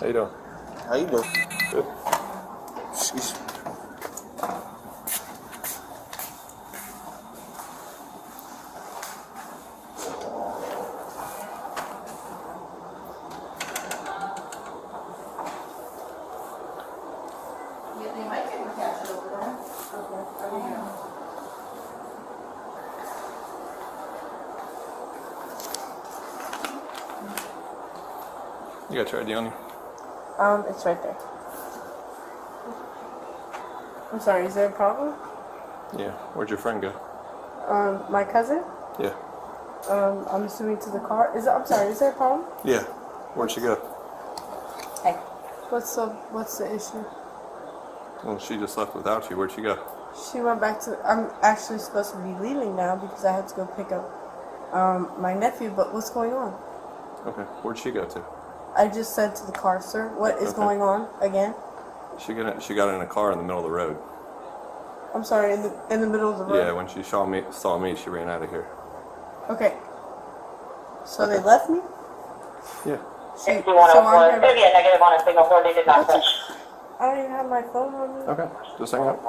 How you doing? How you doing? Good. Excuse me. They might be able to catch it over there. Okay. You got your ID on you? It's right there. I'm sorry, is there a problem? Yeah. Where'd your friend go? My cousin? Yeah. I'm assuming to the car. I'm sorry, is there a problem? Yeah. Where'd she go? Hey. What's the issue? Well, she just left without you. Where'd she go? She went back to, I'm actually supposed to be leaving now because I had to go pick up, my nephew, but what's going on? Okay. Where'd she go to? I just said to the car, sir, what is Okay. going on again? She got in a car in the middle of the road. I'm sorry, in the middle of the road? Yeah, when she saw me, she ran out of here. Okay. So they left me? Yeah. So I'm It's here. be a negative on a signal 4 digit access. I don't even have my phone on me. Okay. Just hang up.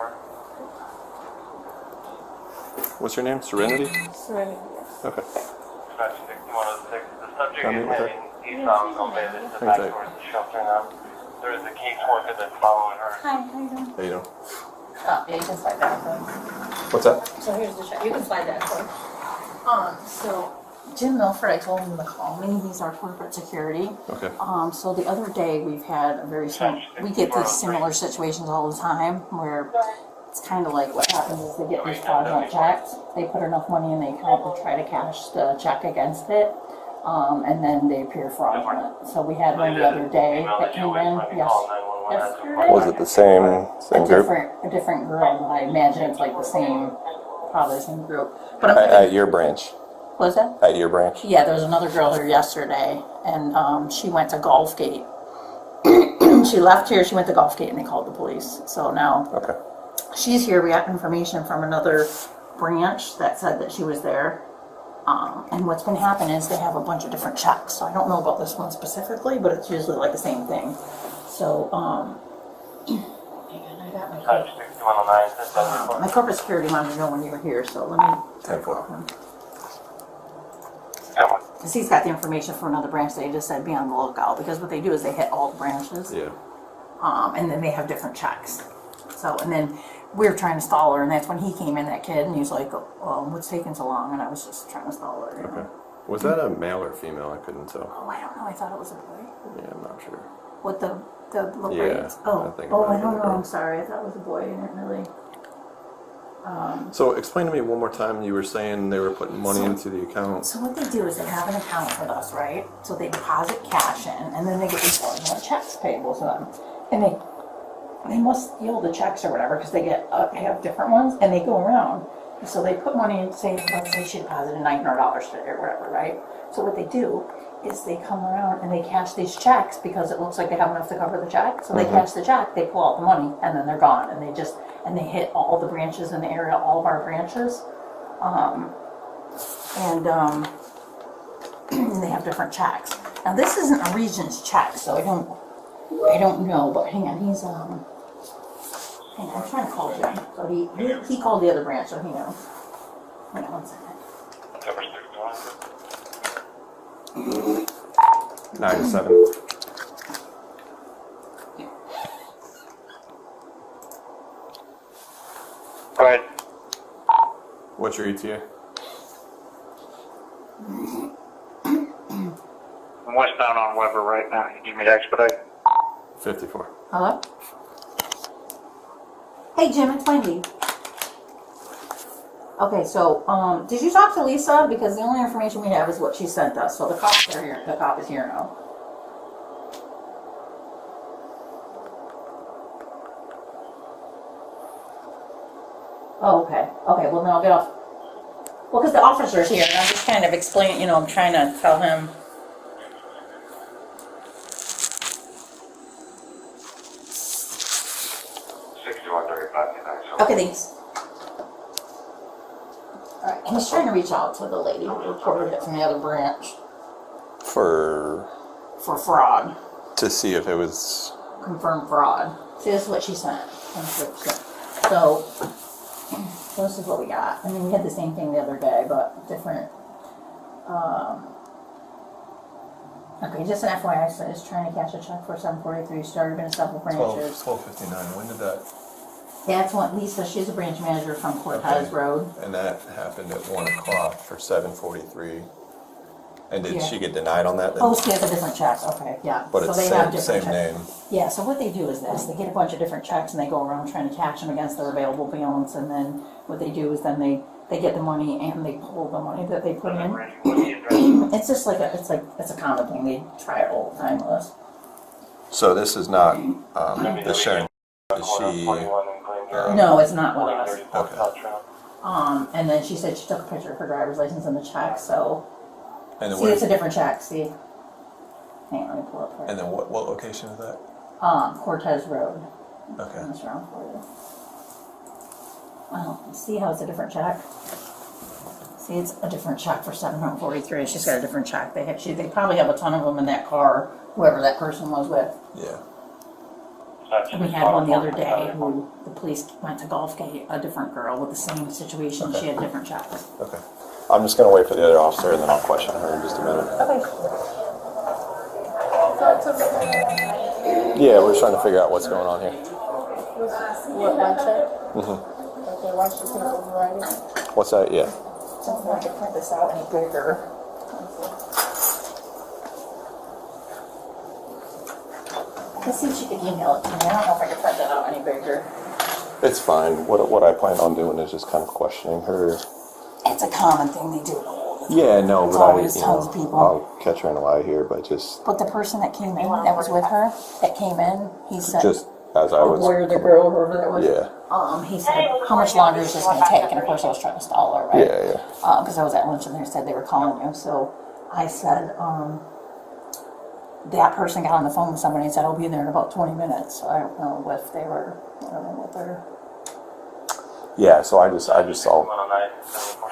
What's your name? Serenity? Serenity, yes. Okay. Dispatch 6106. The subject Can I is meet with her? heading eastbound on Bayless to back Thanks, towards the shelter now. There is a caseworker that's following her. Hi, how you doing? How you doing? Oh, yeah, you can slide that code. What's that? So here's the check. You can slide that code. So Jim Milford, I told him to call me. He's our corporate security. Okay. So the other day we've had a very similar, we get these similar situations all the time where it's kind of like what happens is they get these fraudulent checks. They put enough money in the account and try to cash the check against it. And then they appear fraudulent. So we had one the other day that came in yesterday. Was it the same group? A different girl, but I imagine it's like the same, probably the same group. But At your branch. what was that? At your branch. Yeah, there was another girl here yesterday, and she went to Gulfgate. She left here, she went to Gulfgate, and they called the police. So now Okay. she's here. We got information from another branch that said that she was there. And what's been happening is they have a bunch of different checks. So I don't know about this one specifically, but it's usually like the same thing. So, hang on, I got my Dispatch 6109. This does my corporate security wanted to know when you were here, so let me call him. Because he's got the information from another branch. They just said be on the lookout, because what they do is they hit all the branches. Yeah. And then they have different checks. So, and then we were trying to stall her, and that's when he came in, that kid, and he's like, oh, what's taking so long? And I was just trying to stall her. You know? Okay. Was that a male or female? I couldn't tell. Oh, I don't know. I thought it was a boy. Yeah, I'm not sure. What the little Yeah, braids? Oh, I think it oh, might I have don't been a know. girl. I'm sorry. I thought it was a boy. I didn't really. So explain to me one more time. You were saying they were putting money into the account. So what they do is they have an account with us, right? So they deposit cash in, and then they get these fraudulent checks payable to them, and they must steal the checks or whatever, because they have different ones, and they go around. So they put money in, say, let's say she deposited $900 today or whatever, right? So what they do is they come around and they cash these checks because it looks like they have enough to cover the check. So they cash the check, they pull out the money, and then they're gone. And they hit all the branches in the area, all of our branches. And they have different checks. Now this isn't a Regions check, so I don't know, but hang on, hang on, I'm trying to call Jim. So he called the other branch, so he knows. Hang on 1 second. Number 61. 9 to 7. Go ahead. What's your ETA? I'm westbound on Weber right now. You need me to expedite? 54. Hello? Hey Jim, it's Wendy. Okay, so did you talk to Lisa? Because the only information we have is what she sent us. So the cops are here. The cop is here now. Oh, okay. Okay, well then I'll get off. Well, because the officer's here, and I'm just kind of explaining, you know, I'm trying to tell him. Okay, thanks. Alright, he's trying to reach out to the lady who reported it from the other branch For for fraud. To see if it was. confirmed fraud. See, this is what she sent. So this is what we got. I mean, we had the same thing the other day, but different. Okay, just an FYI, so is trying to cash a check for 743, started in several branches. 12:59. When did that? That's what Lisa, she's a branch manager from Cortez Road. And that happened at 1 o'clock for 7:43. And did Yeah. she get denied on that then? Oh, she has a different check, okay, yeah. But So it's they same, have different same checks. name. Yeah, so what they do is this, they get a bunch of different checks and they go around trying to cash them against their available balance, and then what they do is then they get the money and they pull the money that they put in. It's just like it's a common thing, they try it all the time with us. So this is not the sharing. Is she? No, it's not with us. Okay. And then she said she took a picture of her driver's license and the check, so, And then see, it's a different check, see? Hang on, let me pull up And her. then what location is that? Cortez Road. Okay. Turn this around for you. Well, see how it's a different check? See, it's a different check for 743. She's got a different check. They probably have a ton of them in that car, whoever that person was with. Yeah. And we had one the other day who the police went to Gulfgate, a different girl with the same situation. She had different checks. Okay. I'm just gonna wait for the other officer and then I'll question her in just a minute. Okay. Yeah, we're just trying to figure out what's going on here. What, one check? Okay, why should you put it over writing? What's that? Yeah. So I can print this out any bigger. Let's see if she can email it to me. I don't know if I can print that out any bigger. It's fine. What I plan on doing is just kind of questioning her. It's a common thing they do. Yeah, no, It's but always tons of people. I'll catch her in a lie here, but just But the person that came in, that was with her, that came in, he said, just as I was. where the girl, whoever that was, Yeah. he said, how much longer is this going to take? And of course I was trying to stall her, right? Yeah, yeah. Because I was at lunch and they said they were calling you. So I said, that person got on the phone with somebody and said, I'll be in there in about 20 minutes. So I don't know if they were, I don't know what they're... Yeah, so I just saw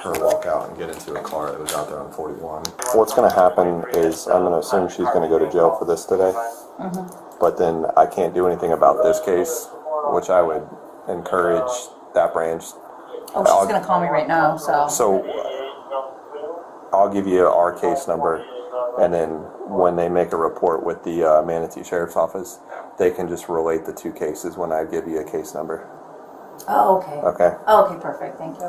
her walk out and get into a car that was out there on 41. What's going to happen is I'm going to assume she's going to go to jail for this today. But then I can't do anything about this case, which I would encourage that branch. Oh, she's going to call me right now, so... So I'll give you our case number, and then when they make a report with the Manatee Sheriff's Office, they can just relate the two cases when I give you a case number. Oh, okay. Okay. Oh, okay, perfect. Thank you.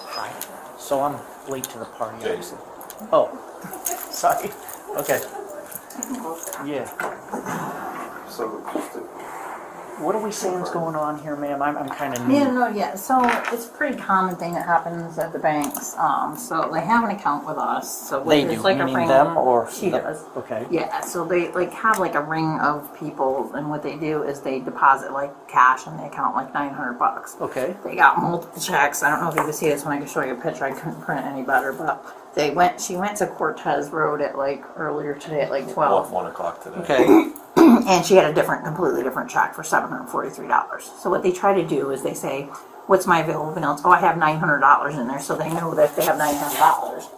Hi. So I'm late to the party, obviously. Oh, sorry. Okay. Yeah. So just to What are we saying is going on here, ma'am? I'm kind of new. Yeah, no, yeah. So it's a pretty common thing that happens at the banks. So they have an account with us. So They there's do, like a meaning ring. them or She the- does. Okay. Yeah. So they like have like a ring of people, and what they do is they deposit like cash in the account, like $900. Okay. They got multiple checks. I don't know if you can see this when I can show you a picture. I couldn't print any better, but she went to Cortez Road at like earlier today at like 12. 1 o'clock today. Okay. And she had a completely different check for $743. So what they try to do is they say, what's my available balance? Oh, I have $900 in there, so they know that if they have $900.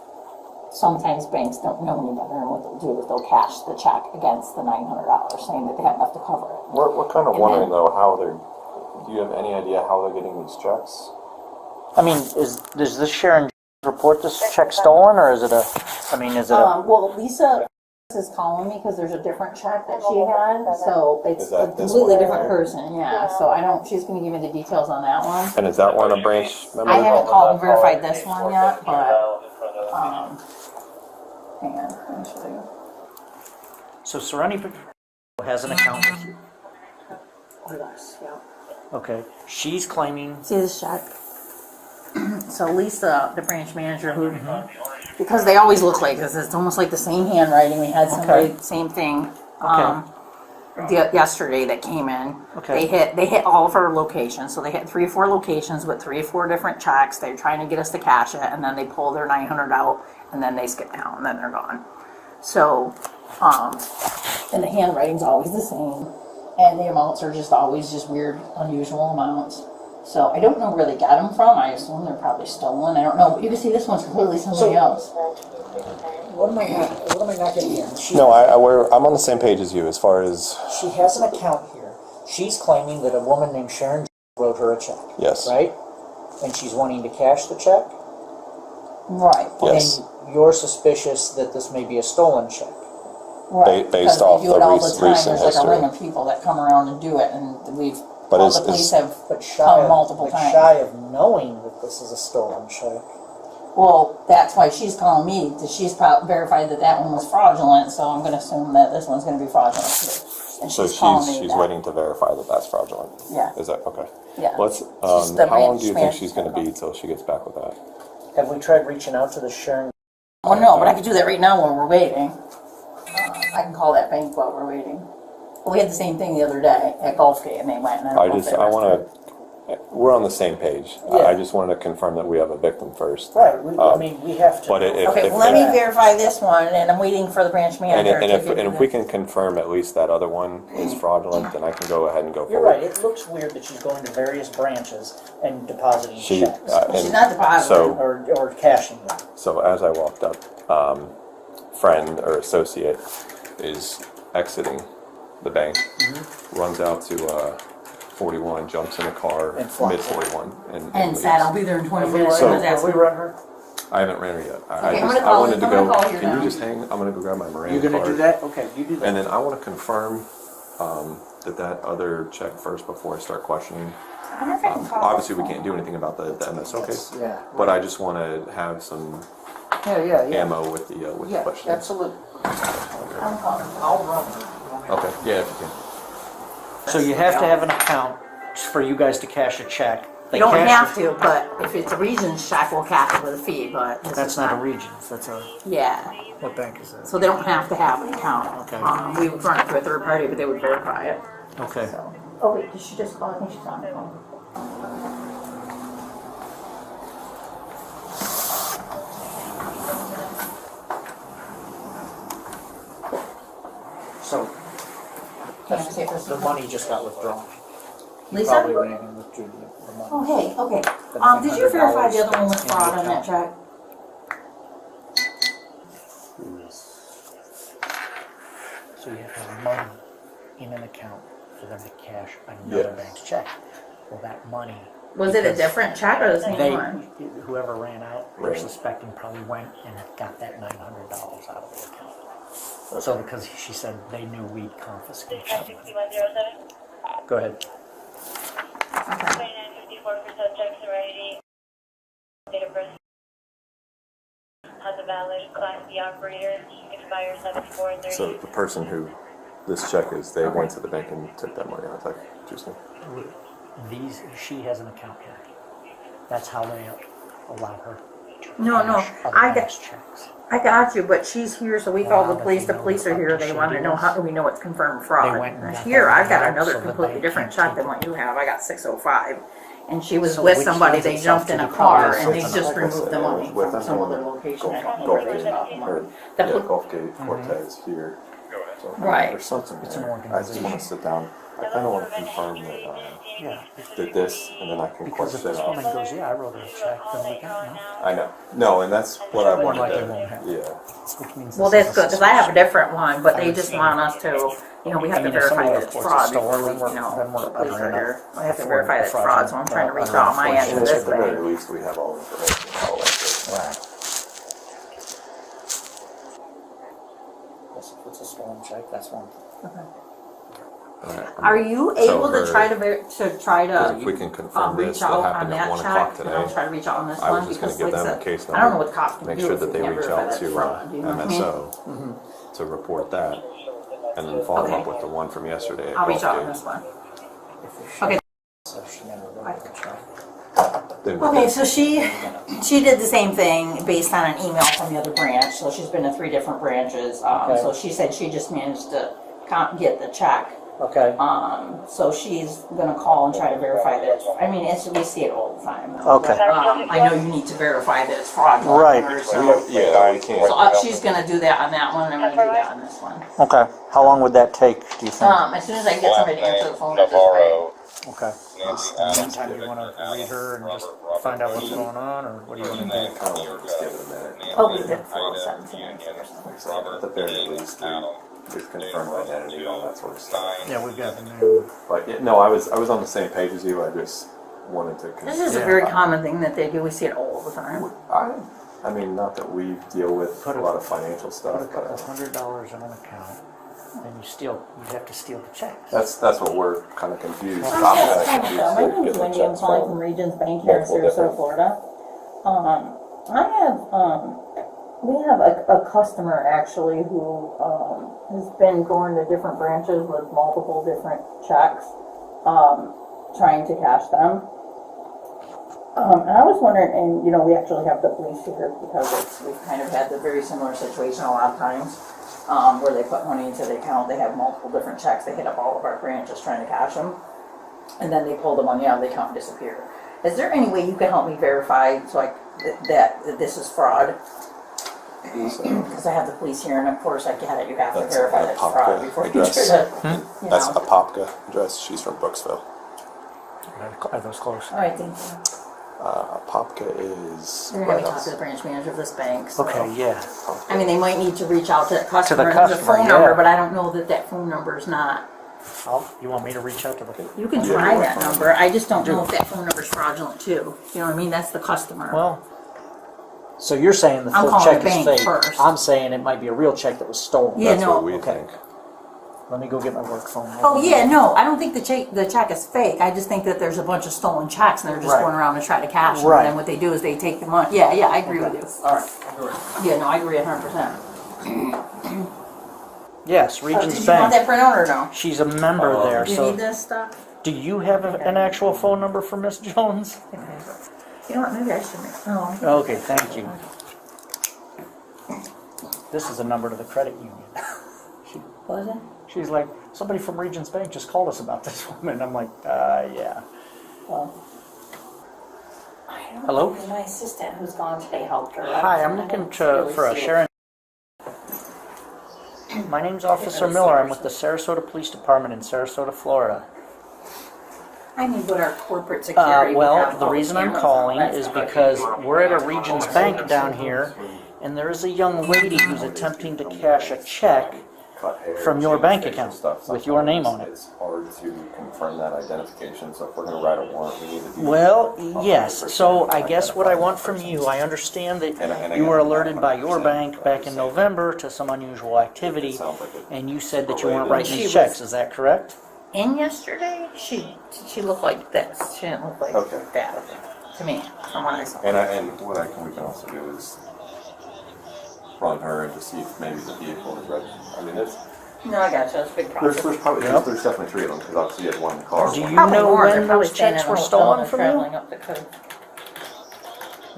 Sometimes banks don't know any better, and what they'll do is they'll cash the check against the $900, saying that they have enough to cover it. We're kind of And wondering then- though how they're. Do you have any idea how they're getting these checks? I mean, does this Sharon report this check stolen, or is it a? I mean, is it a? Well, Lisa is calling me because there's a different check that she had, so it's Is a that this completely one? different person, yeah. So I don't, she's gonna give me the details on that one. And is that one a branch member? I haven't called and verified this one yet, but, hang on, let me show you. So Serenity has an account with you. With us, yeah. Okay. She's claiming. See this check? So Lisa, the branch manager, who, because they always look like this, it's almost like the same handwriting. We had somebody, Okay. same thing. Okay. Yesterday that came in. Okay. They hit all of our locations. So they hit 3 or 4 locations with 3 or 4 different checks. They're trying to get us to cash it, and then they pull their $900 out, and then they skip town, and then they're gone. So, and the handwriting's always the same, and the amounts are just always just weird, unusual amounts. So I don't know where they got them from. I assume they're probably stolen. I don't know, but you can see this one's completely somebody else. What am I not getting here? No, I'm on the same page as you as far as She has an account here. She's claiming that a woman named Sharon wrote her a check. yes, Right? And she's wanting to cash the check. Right. yes. And you're suspicious that this may be a stolen check. Right. based because off they do the it all the time. recent There's like a ring history. of people that come around and do it, and we've. But all is- the police is- have But come multiple times. shy of knowing that this is a stolen check. Well, that's why she's calling me, because she's verified that one was fraudulent, so I'm gonna assume that this one's gonna be fraudulent too. And So calling me she's that. waiting to verify that that's fraudulent. Yeah. Is that okay? Yeah. Let's. She's the How long do you think ranch she's going to be till she gets back with that? Have we tried reaching out to the Sharon? Well, no, but I could do that right now while we're waiting. I can call that bank while we're waiting. We had the same thing the other day at Gulfgate, and they went, and I don't know if they I want arrested her. to. We're on the same page. Yeah. I just wanted to confirm that we have a victim first. Right. I mean, we have to. But if, Okay, if, well, let me if, verify this one, and I'm waiting for the branch manager to give me and if we can confirm at least that other one is fraudulent, then I can go ahead and go You're forward. right. It looks weird that she's going to various branches and depositing She, checks She's and not depositing. so or cashing them. so as I walked up, friend or associate is exiting the bank, runs out to 41, jumps in a car, And flies. mid 41, and And said, I'll be there in 20 minutes. So- and was Have we asking- run her? I haven't ran her yet. Okay, I'm I gonna call wanted you- to I'm gonna go. call you Can now. you just hang? I'm gonna go grab my Miranda You're gonna card. do that? Okay, you do that. And then I want to confirm that other check first before I start questioning. I wonder if I can call Obviously, we this can't do anything about the MSO case, Yeah. but I just want to have some Yeah. ammo with the Yeah, questioning. absolutely. I'm calling. I'll run her. Okay, yeah, if you can. So you have to have an account for you guys to cash a check. They You don't cash have it- to, but if it's a Regions check, we'll cash it with a fee, but this That's is not a Regions. That's a Yeah, what bank is that? so they don't have to have an account. Okay. We would run it through a third party, but they would verify it. Okay. So. Oh wait, did she just call? I think she's on the phone. So Can I see if this the is money just got withdrawn. Lisa? Probably ran and withdrew the money. Oh hey, okay. Did you verify the other one was fraud on that check? So you have to have money in an account for them to cash another Yes. bank's check. Well, that money. Was it a because different check or the same They, one? whoever ran out, they're Right. suspecting probably went and got that $900 out of the account. So because she said they knew we'd confiscate that money. 6107. Go ahead. 2954 for subject Serenity. Date of birth. Has a valid Class B operator. Expires 7430. So the person who this check is, they went to the bank and took that money out. Is that what you're saying? She has an account here. That's how they allow her. No, cash other I banks' checks. got you, but she's here, so we called the Wow, police. The does he police know are here. what They the want to shady know is? how do we know it's confirmed fraud. They went and got Here, that I've got money another so that completely they different can't check than keep what you have. I got 605. And she was So with which somebody, lends they itself jumped in to a the car probably and they something just like removed the I said, money with from some them other location. I don't know Gulf where they got the money. or The yeah, pol- Gulfgate Cortez here. So, Right. There's something It's an there. I just organization. want to sit down. I kind of want to confirm that Yeah. that this, and then I can Because if question this it. woman goes, yeah, I wrote her a check, then we got no. I know. No, and that's what I More wanted likely to. won't happen. Yeah. Which means Well, this that's is good, because I have a different one, but I they would just see. want us to, we have I to mean, if verify somebody that it's reports a fraud stolen, before we, then we're the police uttering are here. a- I have to a verify that it's fraud, so I'm trying to reach out on my end And to this at the very thing. least, we have all information. All like this. Right. Yes, if it's a stolen check, that's one thing. All right. Are you So able to her- try to, If we can confirm reach this, what out on happened at that 1 o'clock check? And I'll today. try to reach out on this I was one, just going because to give like I them the said, case I don't know number. what cops can Make do sure if that we they can't reach verify out that it's to fraud, you know what I mean? MSO to report that, and then follow Okay. up with the one from yesterday. At I'll reach out on Gulfgate. this one. If she Okay. says she never wrote her a check. Then we Okay, can- so she did the same thing based on an email from the other branch, so she's been to 3 different branches. Okay. So she said she just managed to get the check Okay. So she's gonna call and try to verify that. I mean, we see it all the time. Okay. I know you need to verify that it's fraudulent. Right. So, Yeah, we can't. she's gonna do that on that one, and I'm gonna do that on this one. Okay. How long would that take, do you think? As soon as I get somebody to answer the phone at this bank. Okay. In the meantime, do you want to read her and just find out what's going on, or what do you want to do? I kind of want to just give it a minute. Oh, we did 417 or something. So at the very least, we've confirmed identity, all that sort of stuff. Yeah, we've got the name. But yeah, no, I was on the same page as you. I just wanted to. This is a very common thing that they do. We see it all the time. I mean, not that we deal with a lot of financial Put stuff, a couple but $100 in an account, and you have to steal the checks. that's what we're kind of confused. My name's Wendy. I'm calling from Regions Bank here in Sarasota, Florida. We have a customer actually who has been going to different branches with multiple different checks, trying to cash them. And I was wondering, and we actually have the police here because we've kind of had the very similar situation a lot of times, where they put money into the account, they have multiple different checks, they hit up all of our branches trying to cash them, and then they pull the money out of the account and disappear. Is there any way you can help me verify that this is fraud? Because I have the police here, and of course I get it, you have to verify that it's fraud before you address. try to, That's a Popka address. She's from Brooksville. Are those close? All right, thank you. Popka is. You're going to talk to the branch manager of this bank. So. Okay, yeah. I mean, they might need to reach out to the customer. There's a customer, phone yeah. number, but I don't know that phone number is not. You want me to reach out to the... You can try that number. I just don't know if that phone number is fraudulent too. You know what I mean? That's the customer. Well, so you're saying the I'm full calling check the is bank fake. first. I'm saying it might be a real check that was stolen. Yeah, That's no. what we Okay. think. Let me go get my work phone. Oh yeah, no, I don't think the check is fake. I just think that there's a bunch of stolen checks and they're just Right. going around and trying to cash them. Right. And then what they do is they take the money. Yeah, I agree with you. All right. Yeah, no, I agree 100%. Yes, Did Regions you want Bank. that printout or no? She's a member there, Do you so... need this stuff? Do you have an actual phone number for Miss Jones? You know what? Maybe I should make. Oh. Okay, thank you. This is a number to the credit union. What is it? She's like, somebody from Regions Bank just called us about this woman. I'm like, yeah. Well, I don't Hello? know. My assistant who's gone today helped her. Hi, I'm looking for a Sharon. My name's Officer Miller. I'm with the Sarasota Police Department in Sarasota, Florida. I need what our corporate security. would have The all reason I'm cameras calling on. is because we're at a Regions Bank down here, and there is a young lady who's attempting to cash a check from your bank account with your name on it. It's hard to confirm that identification, so if we're going to write a warrant, we need to be. Well, yes. So I guess what I want from you, I understand that you were alerted by your bank back in November to some unusual activity, and you said that you weren't writing these checks. Is that correct? And yesterday, she looked like this. She didn't look like that to me, from what I saw. And what we can also do is run her and to see if maybe the vehicle is registered. I mean, it's. No, I got you. That's a big There's problem. probably there's definitely three of them because obviously you had one in the car. Do one- you Probably know more. They're when probably those staying checks in a were hotel stolen and from you? traveling up the coast.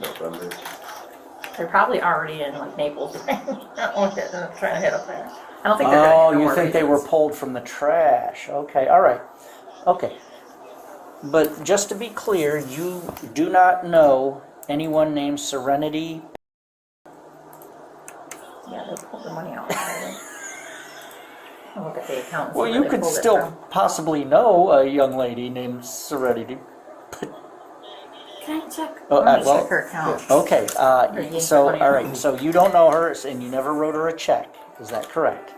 November. They're probably already in like Naples, trying to hit up there. I don't think they're. Oh, gonna you hit think they were pulled from the trash? Okay, all right. Okay. But just to be clear, you do not know anyone named Serenity? Yeah, they pulled the money out. I'll look at the account. and see Well, where you they could pulled it still from. possibly know a young lady named Serenity. Can I check? Oh, Let me well, check her account. Okay, you so, put it all in. right, so you don't know her and you never wrote her a check. Is that correct?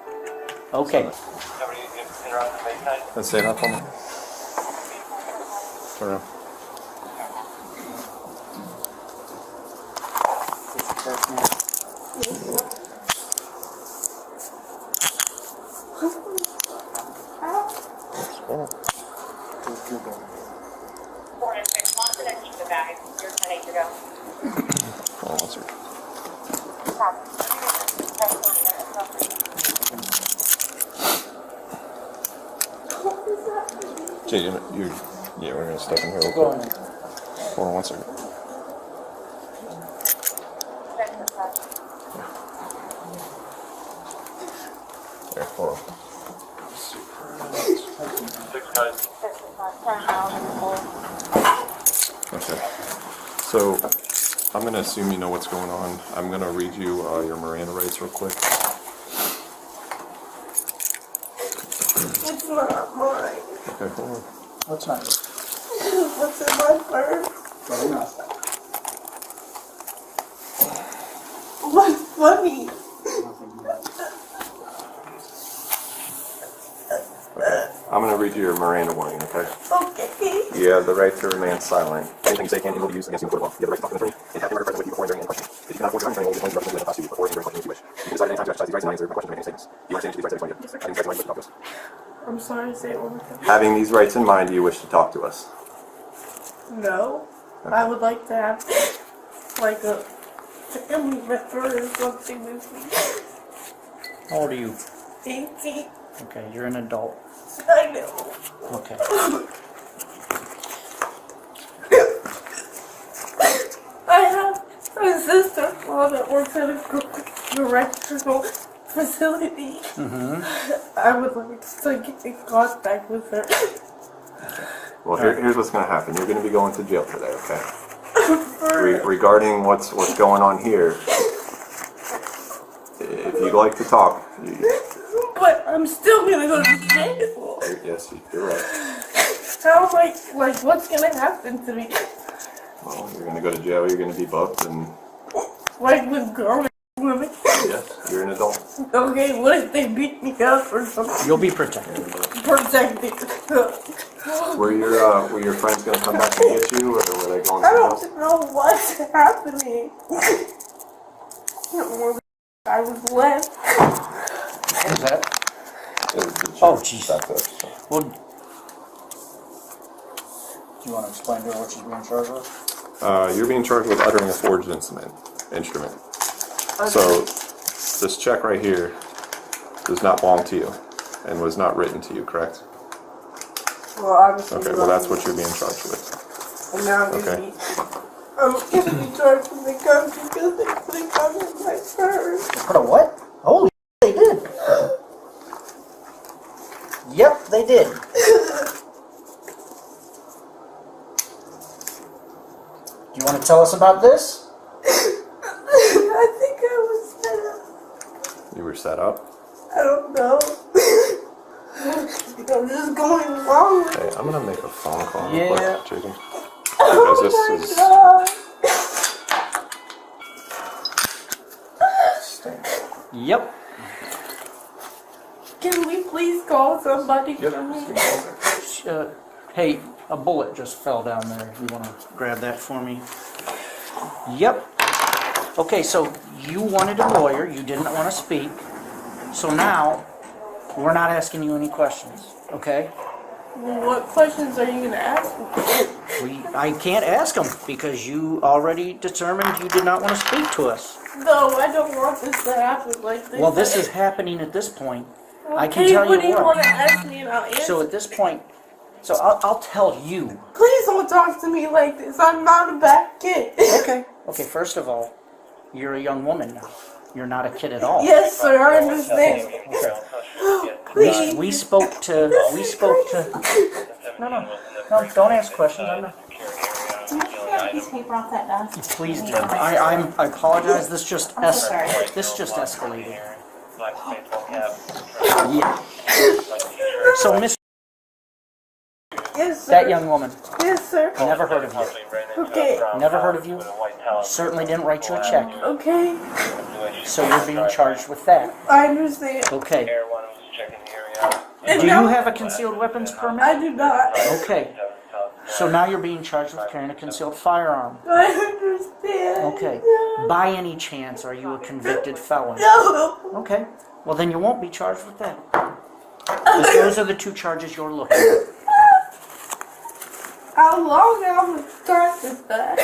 Okay. Somebody interrupt the baseline? Let's say that for me. Turn around. Four and six months, and then keep the bag. You're 10 to go. Hold on one second. Jay, yeah, we're gonna step in here real quick. Hold on one second. There, hold on. Six guys. Okay. So I'm going to assume you know what's going on. I'm going to read you your Miranda rights real quick. It's not mine. Okay, hold on. What's not yours? What's in my purse? Very nice. What's funny? I'm going to read you your Miranda warning, okay? Okay. You have the right to remain silent. Anything you say can and will be used against you in court of law. You have the right to talk to an attorney and have him present with you before during any question. If you cannot afford your own attorney, will be appointed to represent you in the prosecute before and during questions if you wish. You can decide at any time to exercise these rights and not answer questions or make any statements. Do you understand these rights that I explained to you? Having these rights in mind, you wish to talk to us. I'm sorry, say it one more time. Having these rights in mind, do you wish to talk to us? No. I would like to have, like, a family member or something with me. How old are you? 18. Okay, you're an adult. I know. Okay. I have a sister-in-law that works at a correctional facility. I would like to get in contact with her. Well, here's what's going to happen. You're going to be going to jail today, okay? Regarding what's going on here, if you'd like to talk, But I'm still gonna go to jail. yes, you're right. How am I, like, what's gonna happen to me? Well, you're going to go to jail, you're going to be booked, and Like with grown women? yes, you're an adult. Okay, what if they beat me up or something? You'll be protected. Protected. Were your friends going to come back and get you, or were they going I to the house? don't know what's happening. I was left. What is that? Oh, jeez. Well, Do you want to explain to her what she's being charged with? You're being charged with uttering a forged instrument. So, this check right here does not belong to you, and was not written to you, correct? Well, obviously. Okay, well that's what you're being charged with. And now I'm Okay. gonna be charged with the gun because they put a gun in my purse. Put a what? Holy they did. Yep, they did. Do you want to tell us about this? I think I was set up. You were set up. I don't know. I'm just going along with it. Hey, I'm gonna make a phone call Yeah. real quick, Jacob. Because Oh this my is God. yep. Can we please call somebody for me? Hey, a bullet just fell down there. You want to grab that for me? Yep. Okay, so you wanted a lawyer. You didn't want to speak. So now, we're not asking you any questions, okay? Well, what questions are you going to ask me? I can't ask them because you already determined you did not want to speak to us. No, I don't want this to happen like this. Well, this is happening at this point. I can Okay, tell what do you you want what. to ask me and I'll answer? So at this point, so I'll tell you. Please don't talk to me like this. I'm not a bad kid. Okay. Okay, first of all, you're a young woman now. You're not a kid at all. Yes, sir, I understand. Please. We spoke to. No, don't ask questions. I'm not. Do you have a piece of paper off that desk? Please do. I apologize. This just I'm so sorry. escalated. Black baseball cap. Yeah. So, Miss, Yes, sir. that young woman, Yes, sir. never heard of you. Okay. Never heard of you. Certainly didn't write you a check. Okay. So you're being charged with that. I understand. Okay. Air one was checking the area. And Do you now- have a concealed weapons I permit? do not. Okay. So now you're being charged with carrying a concealed firearm. I understand. Okay. By any chance, are you a convicted felon? No. Okay. Well, then you won't be charged with that. 'Cause those are the two charges you're looking at. How long am I practice that?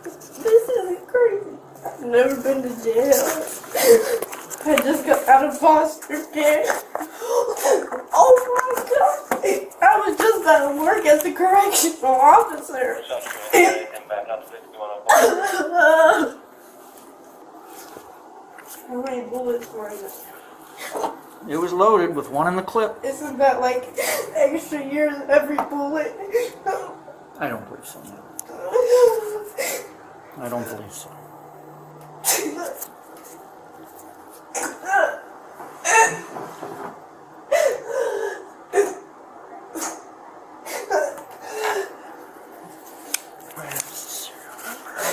This isn't crazy. I've never been to jail. I just got out of foster care. Oh my God. I was just about to work as a correctional officer. Back up 6104. How many bullets were in it? It was loaded with one in the clip. Isn't that like extra years every bullet? I don't believe so. No. I don't believe so.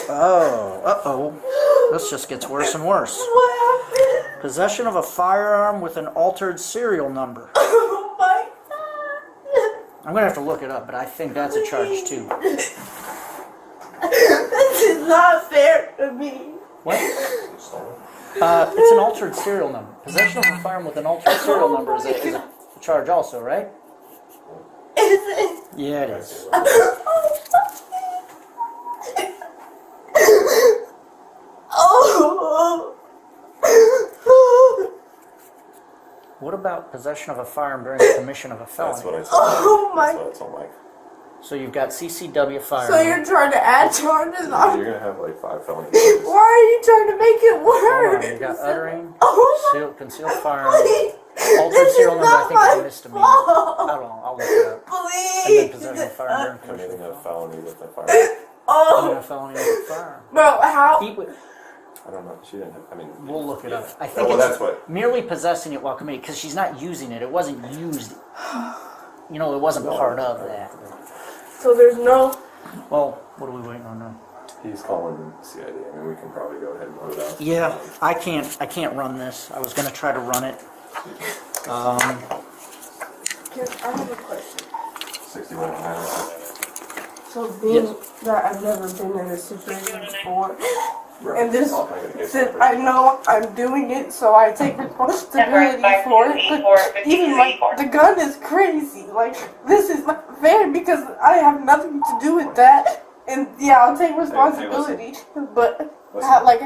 Oh, uh-oh. This just gets worse and worse. What happened? Possession of a firearm with an altered serial number. Oh my god. I'm gonna have to look it up, but I think that's a charge too. This is not fair to me. What? It's an altered serial number. Possession of a firearm with an altered serial number is a charge also, right? Is it? Yeah, it is. Oh. What about possession of a firearm during the commission of a That's what felony? I said. Oh my. That's what I told Mike. So you've got CCW firearm. So you're trying to add charges on? You're gonna have like 5 felony Why charges. are you trying to make it Hold worse? on, you got uttering, Oh concealed firearm, my. altered This serial is number. I not think it's a my misdemeanor. fault. Hold on, I'll look it up. And then Please. possession of firearm during Committing commission a felony with a firearm. of Oh. a felony with a firearm. Bro, how? I don't know. She didn't have. I mean, We'll look it up. I think well, it's that's what. merely possessing it while committing, because she's not using it. It wasn't used. You know, it wasn't part of that. So there's no. Well, what are we waiting on now? He's calling CID. I mean, we can probably go ahead and load it up. Yeah, I can't run this. I was gonna try to run it. I have a question. 61 minutes. So being that I've never been in this situation before, and this, since I know I'm doing it, so I take responsibility for it. But even like the gun is crazy. Like this is not fair because I have nothing to do with that. And yeah, I'll take responsibility, but like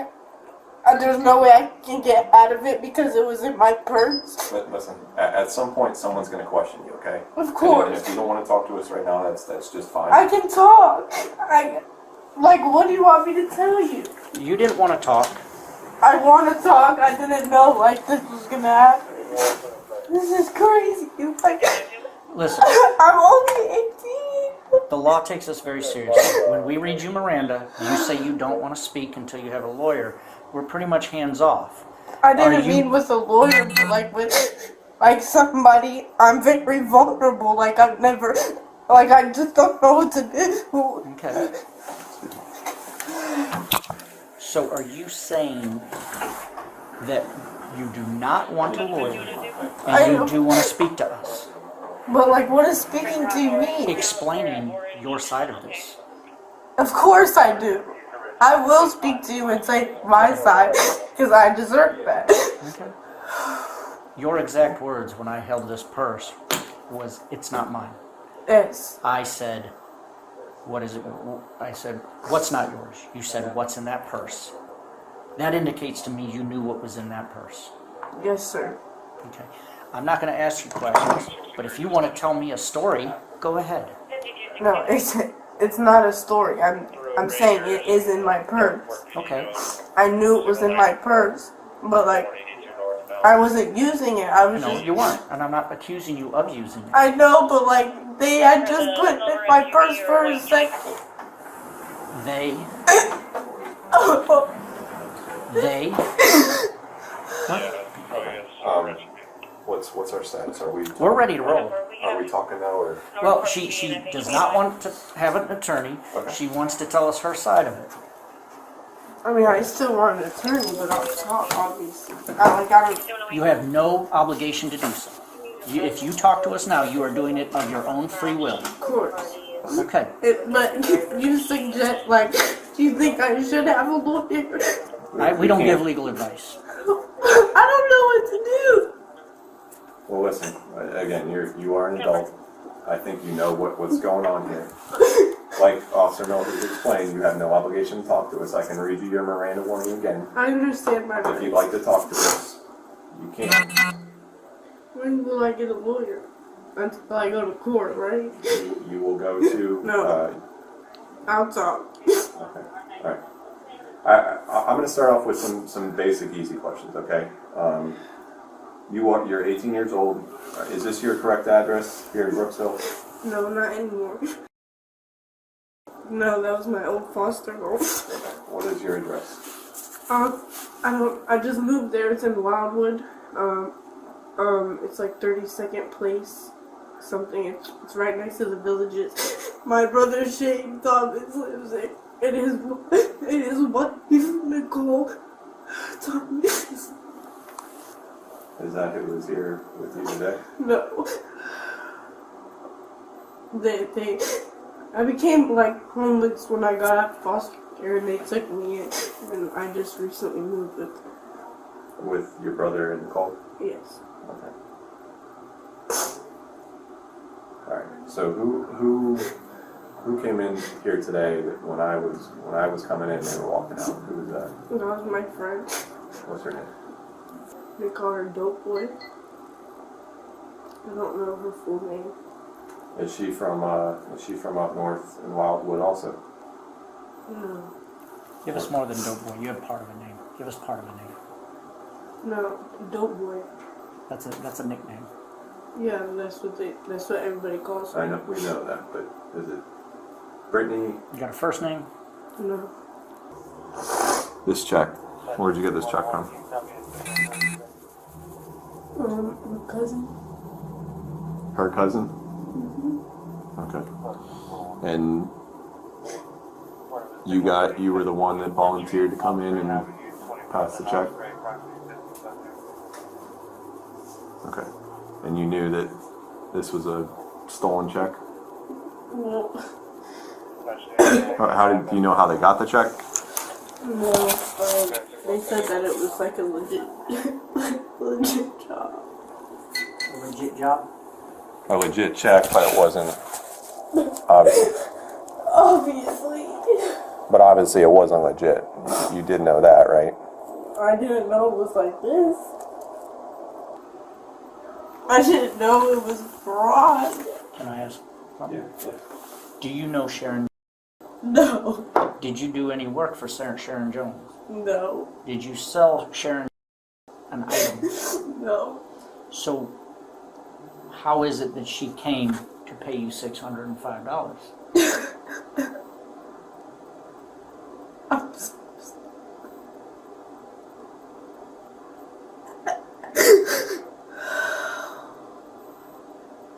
there's no way I can get out of it because it was in my purse. But listen, at some point, someone's going to question you, okay? Of And course, if you don't want to talk to us right now, that's just fine. I can talk. Like, what do you want me to tell you? You didn't want to talk. I want to talk. I didn't know like this was gonna happen. This is crazy. Like, Listen, I'm only 18. the law takes us very seriously. When we read you Miranda, you say you don't want to speak until you have a lawyer. We're pretty much hands off. I didn't Are you- mean with a lawyer, but like with like somebody. I'm very vulnerable. Like I've never. Like I just don't know what to do. Okay. So are you saying that you do not want a lawyer and you do want to speak to us, But like, what is speaking to me? explaining your side of this? Of course I do. I will speak to you and say my side because I deserve that. Okay. Your exact words when I held this purse was, "It's not mine." Yes. I said, "What is it?" I said, "What's not yours?" You said, "What's in that purse?" That indicates to me you knew what was in that purse. Yes, sir. Okay. I'm not going to ask you questions, but if you want to tell me a story, go ahead. No, it's not a story. I'm saying it is in my purse. Okay. I knew it was in my purse, but like I wasn't using it. I was No, just. you weren't, and I'm not accusing you of using it. I know, but like they had just put it in my purse for a second. They. They. What's our status? Are we? We're ready to roll. Are we talking now, or? Well, she does not want to have an attorney. Okay. She wants to tell us her side of it. I mean, I still want an attorney, but I'll talk, obviously. I don't. You have no obligation to do so. If you talk to us now, you are doing it of your own free will. Of course. Okay. But you suggest, like, do you think I should have a lawyer? We don't give legal advice. I don't know what to do. Well, listen. Again, you are an adult. I think you know what's going on here. Like Officer Miller has explained, you have no obligation to talk to us. I can read you your Miranda warning again. I understand my If you'd rights. like to talk to us, you can. When will I get a lawyer? Until I go to court, right? You will go to. No. I'll talk. Okay. All right. I'm going to start off with some basic, easy questions. Okay. You're 18 years old. Is this your correct address here in Brooksville? No, not anymore. No, that was my old foster home. What is your address? I just moved there. It's in Wildwood. It's like 32nd Place. Something. It's right next to the Villages. My brother Shane Thomas lives there. And his wife Nicole Thomas. Is that who was here with you today? No. I became like homeless when I got out of foster care, and they took me in, and I just recently moved With your brother and Nicole? Yes. Okay. Alright, so who came in here today when I was coming in and they were walking out? Who was that? That was my friend. What's her name? They call her Dope Boy. I don't know her full name. Is she from up north in Wildwood also? No. Give us more than dope boy. You have part of a name. Give us part of a name. No, Dope Boy. That's a nickname. Yeah, that's what everybody calls her. I know, we know that, but is it Brittany? You got a first name? No. This check. Where'd you get this check from? My cousin. Her cousin? Okay. And you were the one that volunteered to come in and pass the check? Okay. And you knew that this was a stolen check? No. Do you know how they got the check? No. They said that it was like a legit job. A legit job? A legit check, but it wasn't. Obviously. Obviously. But obviously it wasn't legit. You did know that, right? I didn't know it was like this. I didn't know it was fraud. Can I ask something? Yeah. Do you know Sharon? No. Did you do any work for Sharon Jones? No. Did you sell Sharon an item? No. So, how is it that she came to pay you $605? I'm so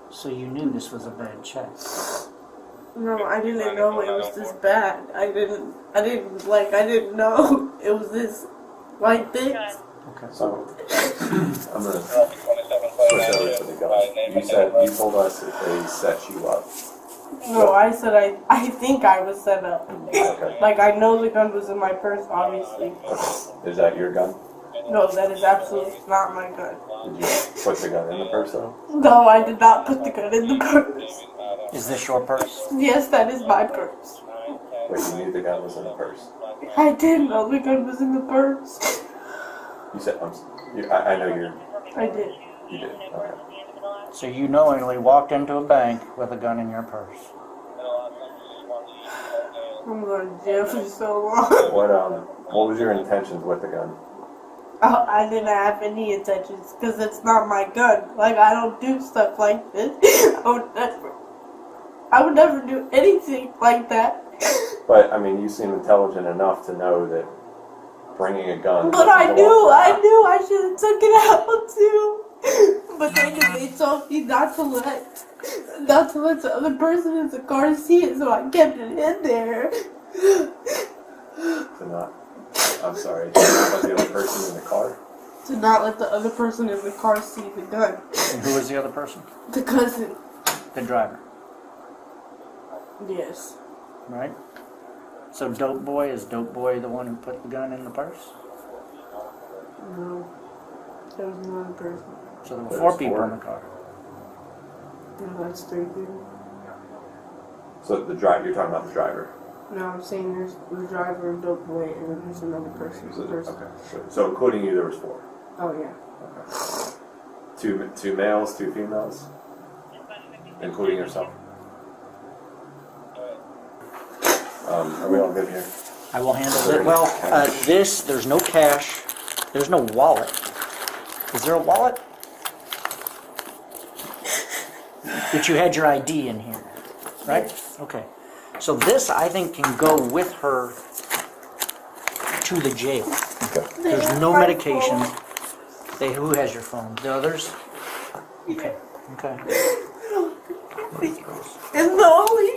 So you knew this was a bad check. No, I didn't know it was this bad. I didn't know it was this, like this. Okay. So, I'm gonna switch over to the gun. You told us that they set you up. No, I said I think I was set up. Okay. Like, I know the gun was in my purse, obviously. Is that your gun? No, that is absolutely not my gun. Did you put the gun in the purse though? No, I did not put the gun in the purse. Is this your purse? Yes, that is my purse. Wait, you knew the gun was in the purse? I didn't know the gun was in the purse. You said, I know I did. you did. Okay. So you knowingly walked into a bank with a gun in your purse. I'm going to jail for so long. What was your intentions with the gun? Oh, I didn't have any intentions because it's not my gun. Like, I don't do stuff like this. I would never do anything like that. But, I mean, you seem intelligent enough to know that bringing a gun... But I knew I should have took it out too. But they told me not to let the other person in the car see it, so I kept it in there. I'm sorry, to not let the other person in the car? To not let the other person in the car see the gun. And who was the other person? The cousin. The driver, Yes. right? So Dope Boy, is Dope Boy the one who put the gun in the purse? No. There was one person. So there were There's 4 people four. in the car. No, that's 3 people. So you're talking about the driver? No, I'm saying there's the driver, Dope Boy, and then there's another person. Okay. So including you, there was 4. Oh, yeah. Okay. 2 males, 2 females? Including yourself? Are we all good here? I will handle it. Well, there's no cash. There's no wallet. Is there a wallet? That you had your ID in here, right? Okay. So this, I think, can go with her to the jail. There's no medication. Who has your phone? The others? Okay. Okay. And the only,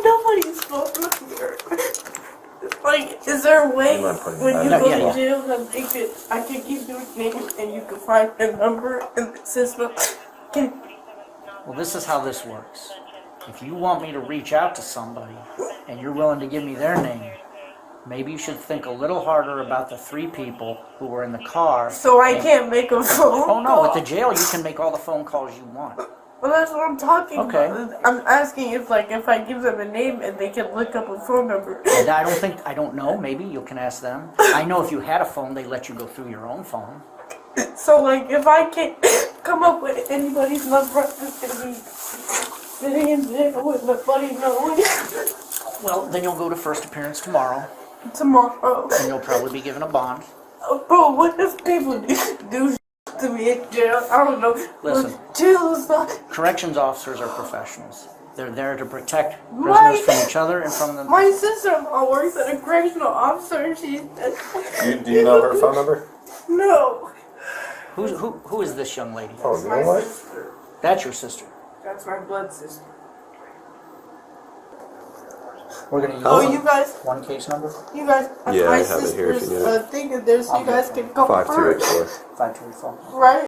nobody's phone here. Like, is there a way You mind putting when that you in? go Yeah, to yeah. jail that I could give you a name and you can find a number in the system? Well, this is how this works. If you want me to reach out to somebody and you're willing to give me their name, maybe you should think a little harder about the 3 people who were in the car. So I can't make a phone Oh no, call? at the jail you can make all the phone calls you want. Well, that's what I'm talking Okay. about. I'm asking if I give them a name and they can look up a phone number. And I don't know, maybe you can ask them. I know if you had a phone, they let you go through your own phone. So, like, if I can't come up with anybody's number, I'm just gonna be sitting in jail with my buddy knowing. Well, then you'll go to first appearance tomorrow, Tomorrow. and you'll probably be given a bond. Bro, what if people do to me in jail? I don't know. Listen. Jail is not. Corrections officers are professionals. They're there to protect My- prisoners from each other and from the... My sister-in-law works at a correctional officer and she Do you know her phone number? No. Who is this young lady? Oh, you My know what? sister. That's your sister. That's my blood sister. We're gonna use Oh, you guys, one case number? have Yeah, my I have it here if you sister's need it. thing in there so you guys can confirm. 5284. 5284. Right?